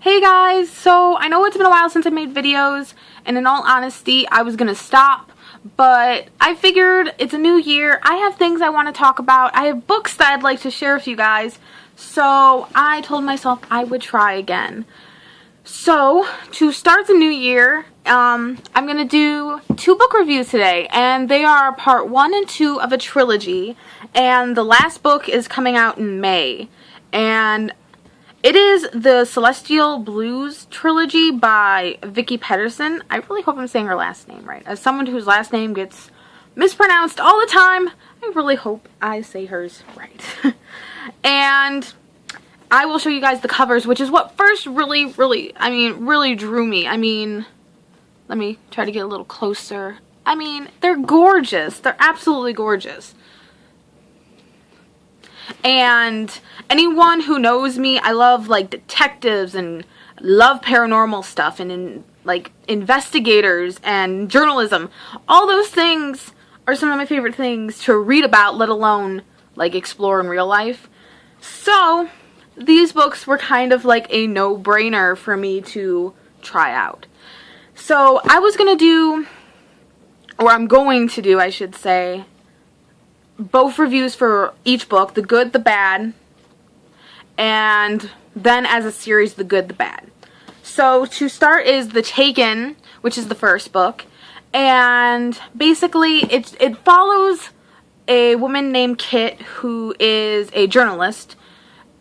Hey guys, so I know it's been a while since I made videos, and in all honesty, I was gonna stop, but I figured it's a new year, I have things I want to talk about, I have books that I'd like to share with you guys, so I told myself I would try again. So, to start the new year, I'm gonna do 2 book reviews today, and they are part 1 and 2 of a trilogy, and the last book is coming out in May, and it is the Celestial Blues trilogy by Vicki Pedersen. I really hope I'm saying her last name right. As someone whose last name gets mispronounced all the time, I really hope I say hers right. And I will show you guys the covers, which is what first really drew me. I mean, let me try to get a little closer. I mean, they're gorgeous. They're absolutely gorgeous. And anyone who knows me, I love like detectives and love paranormal stuff and like investigators and journalism. All those things are some of my favorite things to read about, let alone like explore in real life. So these books were kind of like a no-brainer for me to try out. So I was gonna do, or I'm going to do, I should say, both reviews for each book, the good, the bad, and then as a series, the good, the bad. So to start is The Taken, which is the first book, and basically it follows a woman named Kit who is a journalist,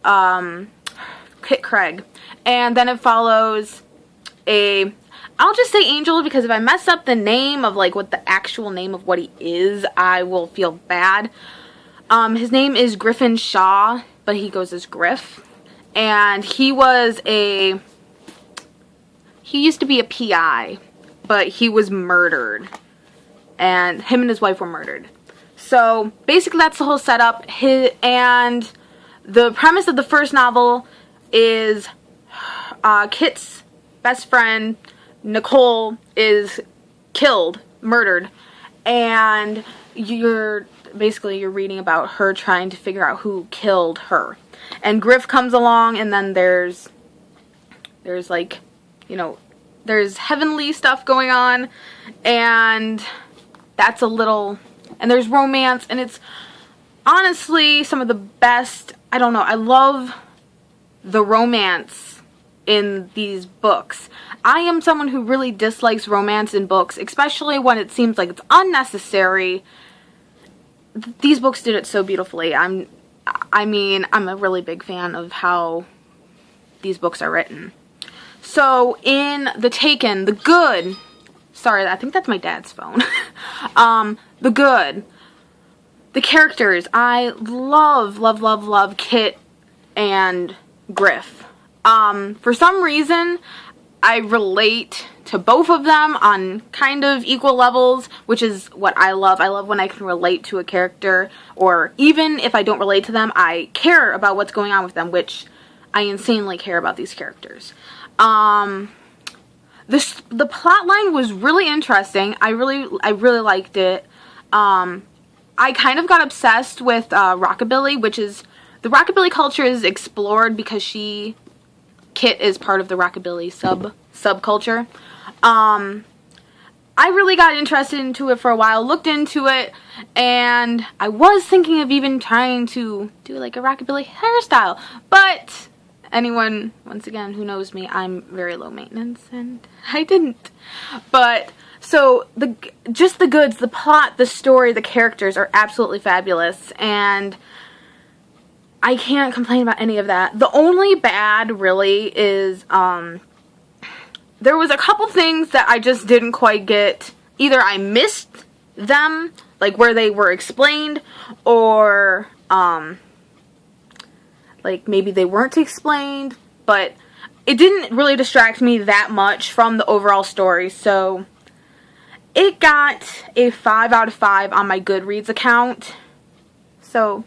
Kit Craig, and then it follows I'll just say Angel, because if I mess up the name of like what the actual name of what he is, I will feel bad. His name is Griffin Shaw, but he goes as Griff. And he used to be a PI, but he was murdered. And him and his wife were murdered. So basically that's the whole setup. And the premise of the first novel is Kit's best friend Nicole is murdered, and you're reading about her trying to figure out who killed her. And Griff comes along, and then there's like, you know, there's heavenly stuff going on, and that's and there's romance, and it's honestly some of the best. I don't know, I love the romance in these books. I am someone who really dislikes romance in books, especially when it seems like it's unnecessary. These books did it so beautifully. I'm a really big fan of how these books are written. So in The Taken, the good, sorry, I think that's my dad's phone. The good, the characters, I love Kit and Griff. For some reason, I relate to both of them on kind of equal levels, which is what I love. I love when I can relate to a character, or even if I don't relate to them, I care about what's going on with them, which I insanely care about these characters. The plot line was really interesting. I really liked it. I kind of got obsessed with rockabilly, which is, the rockabilly culture is explored because Kit is part of the rockabilly subculture. I really got interested into it for a while, looked into it, and I was thinking of even trying to do like a rockabilly hairstyle, but anyone, once again, who knows me, I'm very low maintenance, and I didn't. But so just the goods, the plot, the story, the characters are absolutely fabulous, and I can't complain about any of that. The only bad, really, is, there was a couple things that I just didn't quite get. Either I missed them, like where they were explained, or, like maybe they weren't explained, but it didn't really distract me that much from the overall story, so it got a 5 out of 5 on my Goodreads account. So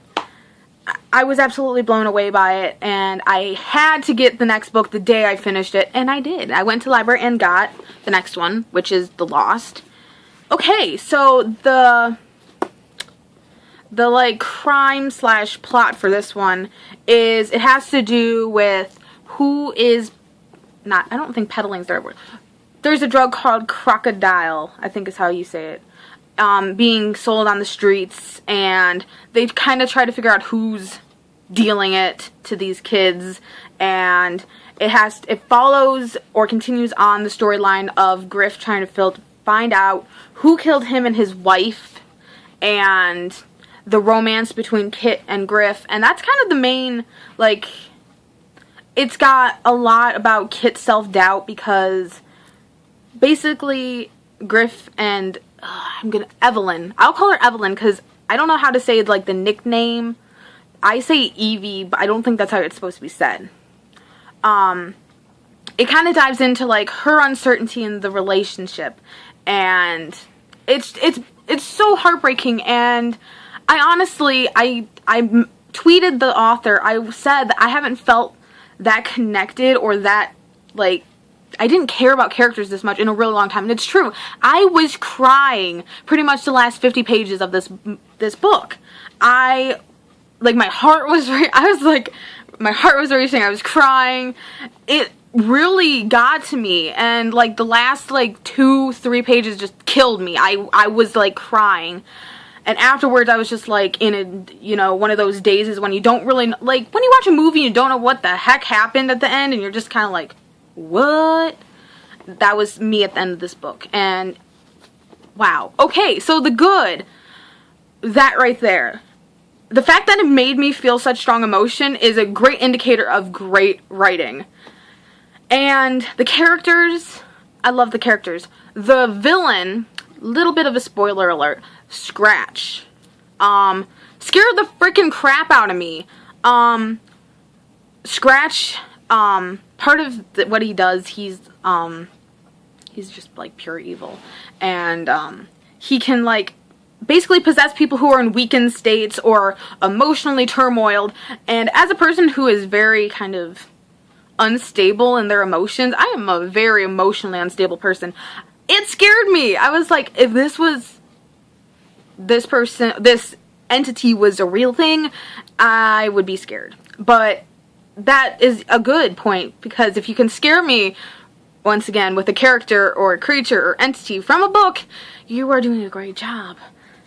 I was absolutely blown away by it, and I had to get the next book the day I finished it, and I did. I went to the library and got the next one, which is The Lost. Okay, so the like crime / plot for this one is, it has to do with who is not, I don't think peddling's the right word. There's a drug called crocodile, I think is how you say it, being sold on the streets, and they kind of try to figure out who's dealing it to these kids, and it follows or continues on the storyline of Griff trying to find out who killed him and his wife, and the romance between Kit and Griff, and that's kind of the main, like, it's got a lot about Kit's self-doubt, because basically Griff and Evelyn, I'll call her Evelyn because I don't know how to say like the nickname. I say Evie, but I don't think that's how it's supposed to be said. It kind of dives into like her uncertainty in the relationship, and it's so heartbreaking. And I honestly, I tweeted the author. I said that I haven't felt that connected or that, like, I didn't care about characters this much in a really long time. And it's true. I was crying pretty much the last 50 pages of this book. My heart was racing. I was crying. It really got to me, and like the last like 2-3 pages just killed me. I was like crying. And afterwards, I was just like in one of those dazes when you don't really, like, when you watch a movie and you don't know what the heck happened at the end, and you're just kind of like, what? That was me at the end of this book. And wow. Okay, so the good, that right there. The fact that it made me feel such strong emotion is a great indicator of great writing. And the characters, I love the characters. The villain, little bit of a spoiler alert, Scratch, scared the freaking crap out of me. Scratch, part of what he does, he's just like pure evil, and he can like basically possess people who are in weakened states or emotionally turmoiled. And as a person who is very kind of unstable in their emotions, I am a very emotionally unstable person. It scared me. I was like, if this entity was a real thing, I would be scared. But that is a good point, because if you can scare me, once again, with a character or a creature or entity from a book, you are doing a great job.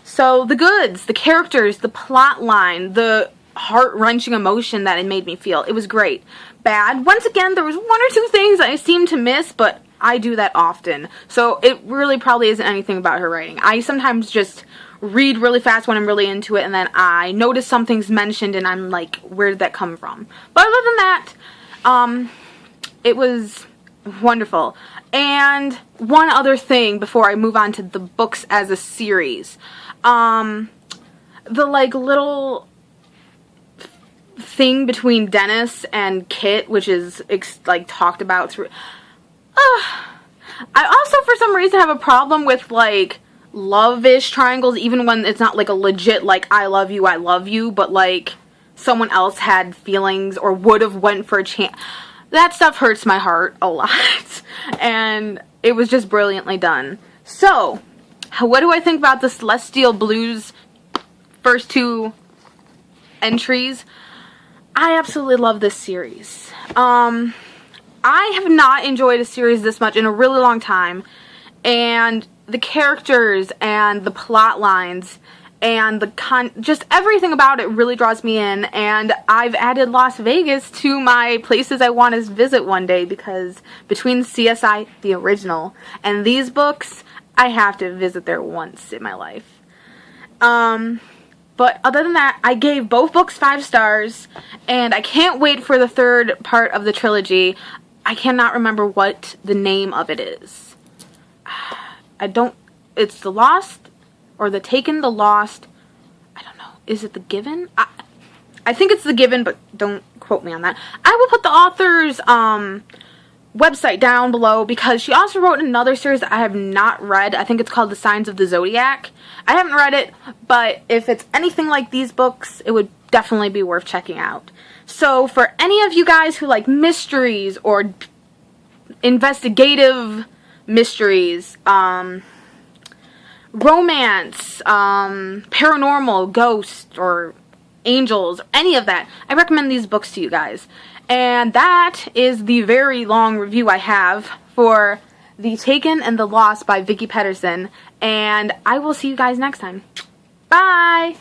So the goods, the characters, the plot line, the heart-wrenching emotion that it made me feel, it was great. Bad, once again, there was 1 or 2 things I seem to miss, but I do that often. So it really probably isn't anything about her writing. I sometimes just read really fast when I'm really into it, and then I notice something's mentioned and I'm like, where did that come from? But other than that, it was wonderful. And one other thing before I move on to the books as a series. The like little thing between Dennis and Kit, which is like talked about through. I also for some reason have a problem with like love-ish triangles, even when it's not like a legit like I love you, but like someone else had feelings or would have went for a chance. That stuff hurts my heart a lot, and it was just brilliantly done. So, what do I think about the Celestial Blues first 2 entries? I absolutely love this series. I have not enjoyed a series this much in a really long time, and the characters and the plot lines and just everything about it really draws me in. And I've added Las Vegas to my places I want to visit one day, because between CSI, the original, and these books, I have to visit there once in my life. But other than that, I gave both books 5 stars, and I can't wait for the 3rd part of the trilogy. I cannot remember what the name of it is. It's The Lost, or The Taken, The Lost. I don't know. Is it The Given? I think it's The Given, but don't quote me on that. I will put the author's website down below, because she also wrote another series that I have not read. I think it's called The Signs of the Zodiac. I haven't read it, but if it's anything like these books, it would definitely be worth checking out. So for any of you guys who like mysteries or investigative mysteries, romance, paranormal, ghosts, or angels, any of that, I recommend these books to you guys. And that is the very long review I have for The Taken and the Lost by Vicky Pedersen. And I will see you guys next time. Bye!